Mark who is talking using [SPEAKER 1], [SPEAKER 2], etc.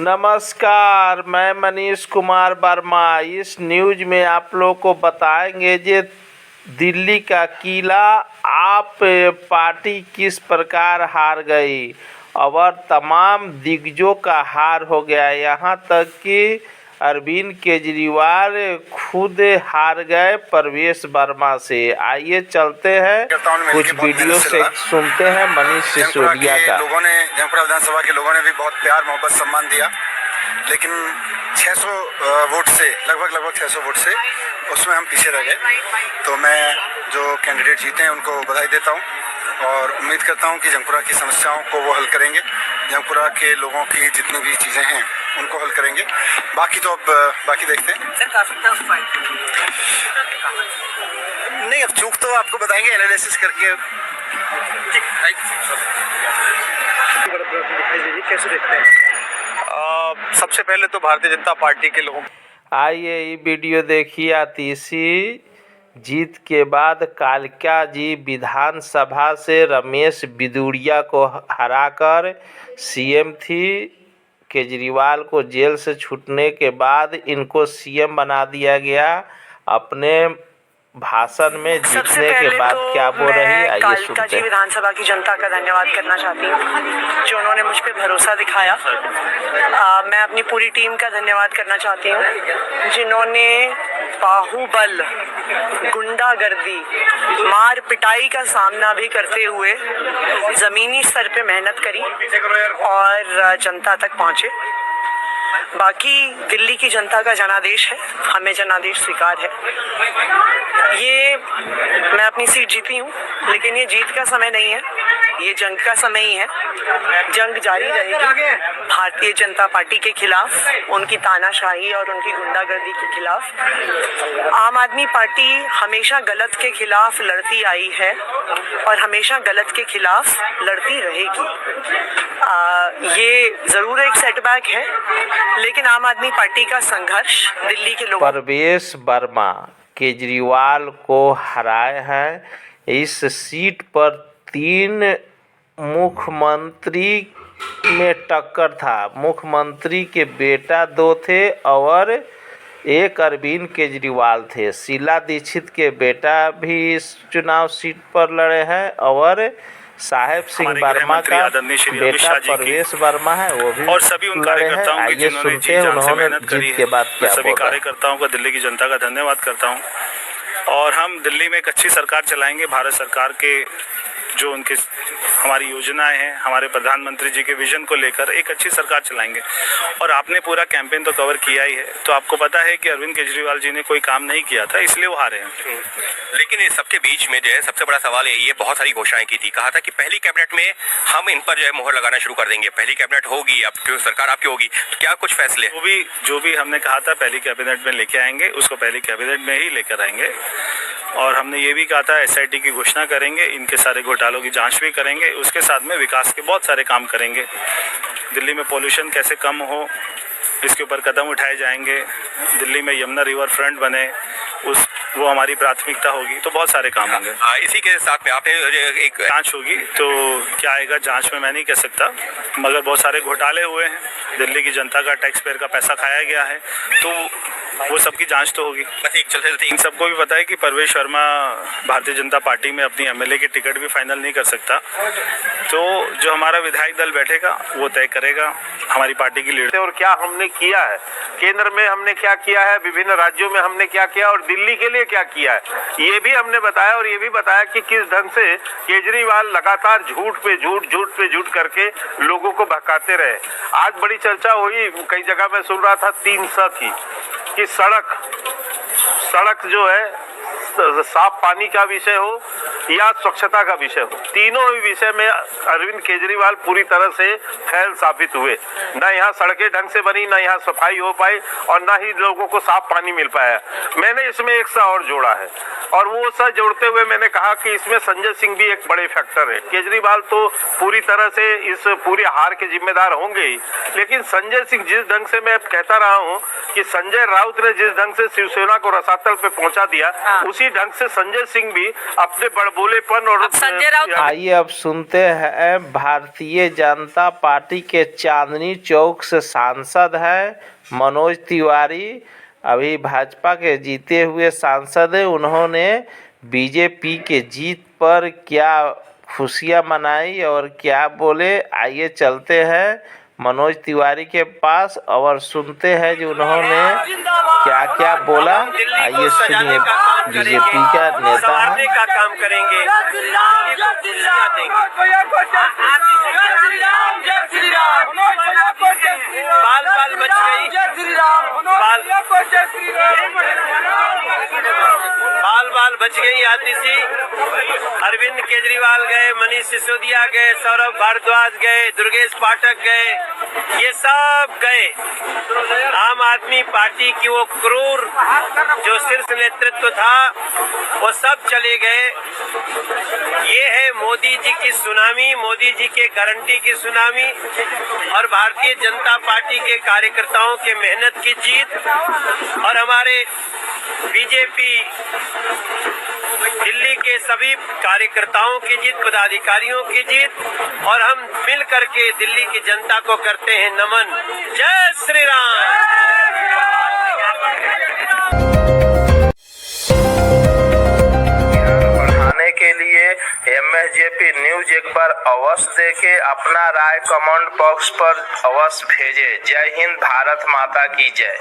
[SPEAKER 1] नमस्कार, मैं मनीष कुमार वर्मा। इस न्यूज में आप लोग को बताएंगे कि दिल्ली का किला आप पार्टी किस प्रकार हार गई और तमाम दिग्गजों का हार हो गया। यहाँ तक कि अरविंद केजरीवाल खुद हार गए प्रवेश वर्मा से। आइए चलते हैं कुछ वीडियो से सुनते हैं मनीष सिसोदिया का।
[SPEAKER 2] लोगों ने जंगपुरा विधानसभा के लोगों ने भी बहुत प्यार मोहब्बत सम्मान दिया, लेकिन 600 वोट से लगभग 600 वोट से उसमें हम पीछे रह गए। तो मैं जो कैंडिडेट जीते हैं उनको बधाई देता हूं और उम्मीद करता हूं कि जंगपुरा की समस्याओं को वो हल करेंगे। जंगपुरा के लोगों की जितनी भी चीज़ें हैं उनको हल करेंगे। बाकी तो अब बाकी देखते हैं। नहीं, अब चूक तो आपको बताएंगे एनालिसिस करके। कैसे देखते हैं? सबसे पहले तो भारतीय जनता पार्टी के लोगों।
[SPEAKER 1] आइए ये वीडियो देखिए। आतिशी जीत के बाद कालिका जी विधानसभा से रमेश बिदुड़िया को हराकर सीएम थी। केजरीवाल को जेल से छूटने के बाद इनको सीएम बना दिया गया। अपने भाषण में जीतने के बाद क्या बोल रही है, आइए सुनते हैं।
[SPEAKER 3] विधानसभा की जनता का धन्यवाद करना चाहती हूँ जो उन्होंने मुझ पे भरोसा दिखाया। मैं अपनी पूरी टीम का धन्यवाद करना चाहती हूँ जिन्होंने बाहुबल, गुंडागर्दी, मार पिटाई का सामना भी करते हुए जमीनी स्तर पे मेहनत करी और जनता तक पहुँचे। बाकी दिल्ली की जनता का जनादेश है, हमें जनादेश स्वीकार है। ये मैं अपनी सीट जीती हूँ, लेकिन ये जीत का समय नहीं है, ये जंग का समय ही है। जंग जारी रहेगी भारतीय जनता पार्टी के खिलाफ, उनकी तानाशाही और उनकी गुंडागर्दी के खिलाफ। आम आदमी पार्टी हमेशा गलत के खिलाफ लड़ती आई है और हमेशा गलत के खिलाफ लड़ती रहेगी। ये जरूर एक सेटबैक है, लेकिन आम आदमी पार्टी का संघर्ष दिल्ली के लोगों।
[SPEAKER 1] प्रवेश वर्मा केजरीवाल को हराए हैं। इस सीट पर 3 मुख्यमंत्री में टक्कर था। मुख्यमंत्री के बेटा 2 थे और एक अरविंद केजरीवाल थे। शीला दीक्षित के बेटा भी इस चुनाव सीट पर लड़े हैं और साहेब सिंह वर्मा का बेटा प्रवेश वर्मा है, वो भी
[SPEAKER 2] और सभी उन कार्यकर्ताओं
[SPEAKER 1] आइए सुनते हैं उन्होंने जीत के बाद क्या
[SPEAKER 2] सभी कार्यकर्ताओं का दिल्ली की जनता का धन्यवाद करता हूं। और हम दिल्ली में एक अच्छी सरकार चलाएंगे। भारत सरकार के जो उनके हमारी योजनाएं हैं, हमारे प्रधानमंत्री जी के विजन को लेकर एक अच्छी सरकार चलाएंगे। और आपने पूरा कैंपेन तो कवर किया ही है, तो आपको पता है कि अरविंद केजरीवाल जी ने कोई काम नहीं किया था, इसलिए वो हारे हैं।
[SPEAKER 4] लेकिन इस सबके बीच में जो है सबसे बड़ा सवाल यही है, बहुत सारी घोषणाएं की थी, कहा था कि पहली कैबिनेट में हम इन पर जो है मोहर लगाना शुरू कर देंगे। पहली कैबिनेट होगी, अब सरकार आपकी होगी, तो क्या कुछ फैसले?
[SPEAKER 2] जो भी हमने कहा था पहली कैबिनेट में लेके आएंगे, उसको पहली कैबिनेट में ही लेकर आएंगे। और हमने ये भी कहा था एसआईटी की घोषणा करेंगे, इनके सारे घोटालों की जांच भी करेंगे, उसके साथ में विकास के बहुत सारे काम करेंगे। दिल्ली में पोल्यूशन कैसे कम हो, इसके ऊपर कदम उठाए जाएंगे। दिल्ली में यमुना रिवर फ्रंट बने, वो हमारी प्राथमिकता होगी। तो बहुत सारे काम होंगे।
[SPEAKER 4] इसी के साथ में आपने एक
[SPEAKER 2] जांच होगी, तो क्या आएगा जांच में मैं नहीं कह सकता, मगर बहुत सारे घोटाले हुए हैं। दिल्ली की जनता का टैक्स पेयर का पैसा खाया गया है, तो वो सबकी जांच तो होगी।
[SPEAKER 4] चलते
[SPEAKER 2] इन सबको भी पता है कि प्रवेश वर्मा भारतीय जनता पार्टी में अपनी एमएलए की टिकट भी फाइनल नहीं कर सकता। तो जो हमारा विधायक दल बैठेगा वो तय करेगा हमारी पार्टी की लीडर।
[SPEAKER 5] और क्या हमने किया है, केंद्र में हमने क्या किया है, विभिन्न राज्यों में हमने क्या किया और दिल्ली के लिए क्या किया है, ये भी हमने बताया। और ये भी बताया कि किस ढंग से केजरीवाल लगातार झूठ पे झूठ करके लोगों को भड़काते रहे। आज बड़ी चर्चा हुई, कई जगह मैं सुन रहा था 300 की, कि सड़क जो है साफ पानी का विषय हो या स्वच्छता का विषय हो, तीनों ही विषय में अरविंद केजरीवाल पूरी तरह से फेल साबित हुए। न यहाँ सड़कें ढंग से बनी, न यहाँ सफाई हो पाई और न ही लोगों को साफ पानी मिल पाया। मैंने इसमें एक सा और जोड़ा है और वो सा जोड़ते हुए मैंने कहा कि इसमें संजय सिंह भी एक बड़े फैक्टर है। केजरीवाल तो पूरी तरह से इस पूरी हार के जिम्मेदार होंगे ही, लेकिन संजय सिंह जिस ढंग से मैं कहता रहा हूँ कि संजय राउत ने जिस ढंग से शिवसेना को रसातल पे पहुंचा दिया, उसी ढंग से संजय सिंह भी अपने बोलेपन और
[SPEAKER 3] संजय राउत
[SPEAKER 1] आइए अब सुनते हैं भारतीय जनता पार्टी के चांदनी चौक से सांसद है मनोज तिवारी। अभी भाजपा के जीते हुए सांसद हैं। उन्होंने बीजेपी के जीत पर क्या खुशियां मनाई और क्या बोले, आइए चलते हैं मनोज तिवारी के पास और सुनते हैं जो उन्होंने क्या क्या बोला। आइए सुनिए, बीजेपी का नेता है।
[SPEAKER 6] का काम करेंगे, बाल बाल बच गई, बाल बाल बच गई आतिशी। अरविंद केजरीवाल गए, मनीष सिसोदिया गए, सौरभ भारद्वाज गए, दुर्गेश पाठक गए, ये सब गए। आम आदमी पार्टी की वो क्रूर जो शीर्ष नेतृत्व था वो सब चले गए। ये है मोदी जी की सुनामी, मोदी जी के गारंटी की सुनामी और भारतीय जनता पार्टी के कार्यकर्ताओं के मेहनत की जीत और हमारे बीजेपी दिल्ली के सभी कार्यकर्ताओं की जीत, पदाधिकारियों की जीत और हम मिल करके दिल्ली की जनता को करते हैं नमन। जय श्री राम।
[SPEAKER 1] बढ़ाने के लिए MSJP न्यूज एक बार अवश्य देखें, अपना राय कमेंट बॉक्स पर अवश्य भेजें। जय हिंद, भारत माता की जय।